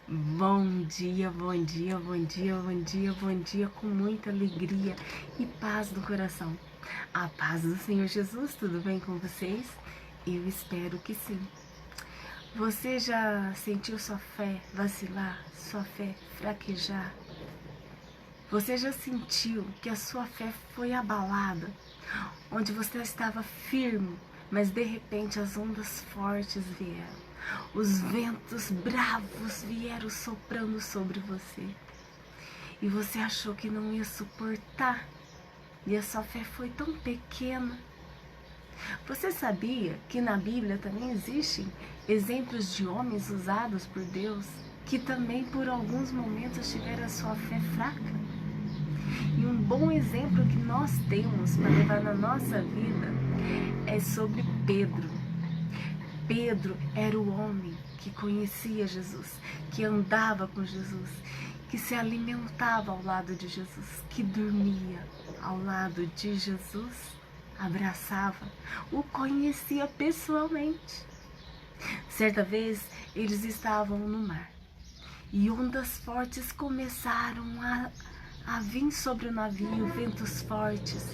Bom dia, bom dia, bom dia, bom dia, bom dia, com muita alegria e paz no coração. A paz do Senhor Jesus, tudo bem com vocês? Eu espero que sim. Você já sentiu sua fé vacilar, sua fé fraquejar? Você já sentiu que a sua fé foi abalada, onde você estava firme, mas de repente as ondas fortes vieram, os ventos bravos vieram soprando sobre você e você achou que não ia suportar e a sua fé foi tão pequena? Você sabia que na Bíblia também existem exemplos de homens usados por Deus que também por alguns momentos tiveram a sua fé fraca? E um bom exemplo que nós temos para levar na nossa vida é sobre Pedro. Pedro era o homem que conhecia Jesus, que andava com Jesus, que se alimentava ao lado de Jesus, que dormia ao lado de Jesus, abraçava, o conhecia pessoalmente. Certa vez eles estavam no mar e ondas fortes começaram a vir sobre o navio, ventos fortes,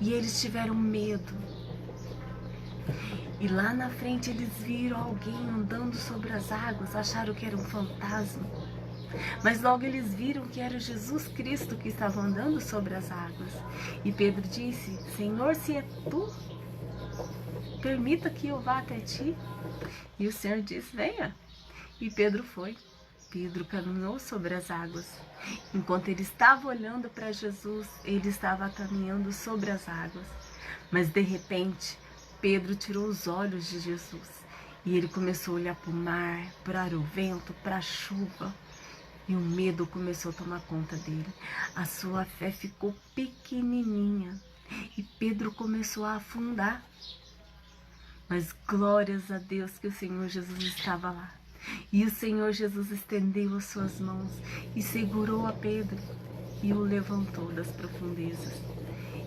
e eles tiveram medo. E lá na frente eles viram alguém andando sobre as águas, acharam que era um fantasma. Mas logo eles viram que era Jesus Cristo que estava andando sobre as águas. E Pedro disse: Senhor, se é tu, permita que eu vá até ti. E o Senhor disse: venha. E Pedro foi. Pedro caminhou sobre as águas. Enquanto ele estava olhando para Jesus, ele estava caminhando sobre as águas. Mas de repente, Pedro tirou os olhos de Jesus e ele começou a olhar para o mar, para o vento, para a chuva. E o medo começou a tomar conta dele. A sua fé ficou pequenininha e Pedro começou a afundar. Mas glórias a Deus que o Senhor Jesus estava lá. E o Senhor Jesus estendeu as suas mãos e segurou a Pedro e o levantou das profundezas.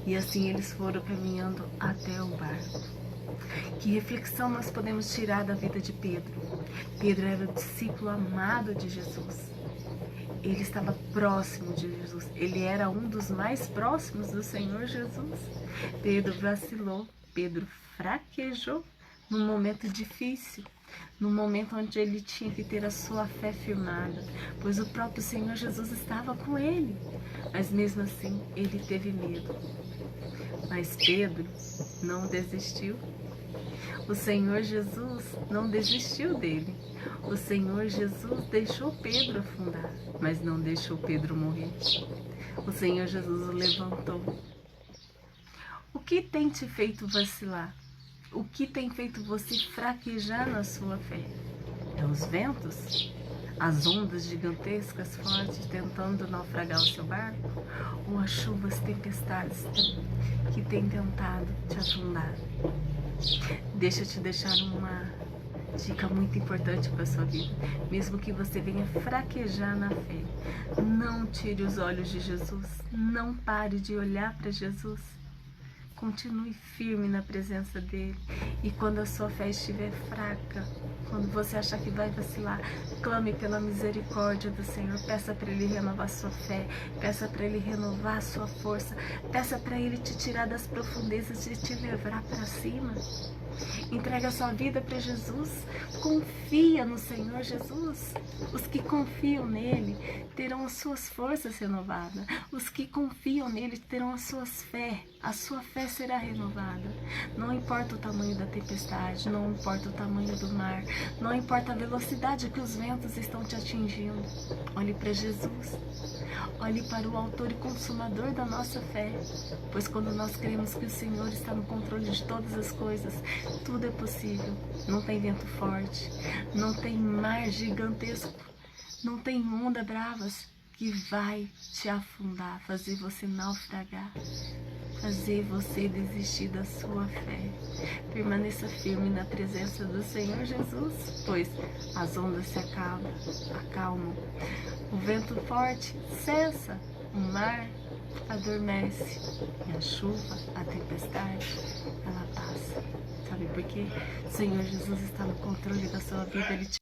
E assim eles foram caminhando até o barco. Que reflexão nós podemos tirar da vida de Pedro? Pedro era o discípulo amado de Jesus. Ele estava próximo de Jesus. Ele era um dos mais próximos do Senhor Jesus. Pedro vacilou. Pedro fraquejou num momento difícil, num momento onde ele tinha que ter a sua fé firmada, pois o próprio Senhor Jesus estava com ele. Mas mesmo assim, ele teve medo. Mas Pedro não desistiu. O Senhor Jesus não desistiu dele. O Senhor Jesus deixou Pedro afundar, mas não deixou Pedro morrer. O Senhor Jesus o levantou. O que tem te feito vacilar? O que tem feito você fraquejar na sua fé? É os ventos? As ondas gigantescas, fortes, tentando naufragar o seu barco? Ou as chuvas, tempestades que têm tentado te afundar? Deixa eu te deixar uma dica muito importante para a sua vida. Mesmo que você venha fraquejar na fé, não tire os olhos de Jesus. Não pare de olhar para Jesus. Continue firme na presença dele. E quando a sua fé estiver fraca, quando você achar que vai vacilar, clame pela misericórdia do Senhor. Peça para ele renovar sua fé. Peça para ele renovar a sua força. Peça para ele te tirar das profundezas e te levar para cima. Entrega a sua vida para Jesus. Confia no Senhor Jesus. Os que confiam nele terão as suas forças renovadas. Os que confiam nele terão as suas fé. A sua fé será renovada. Não importa o tamanho da tempestade, não importa o tamanho do mar, não importa a velocidade que os ventos estão te atingindo. Olhe para Jesus. Olhe para o autor e consumador da nossa fé. Pois quando nós cremos que o Senhor está no controle de todas as coisas, tudo é possível. Não tem vento forte, não tem mar gigantesco, não tem onda bravas que vai te afundar, fazer você naufragar, fazer você desistir da sua fé. Permaneça firme na presença do Senhor Jesus, pois as ondas se acalmam, o vento forte cessa, o mar adormece e a chuva, a tempestade, ela passa. Sabe por quê? O Senhor Jesus está no controle da sua vida. Ele te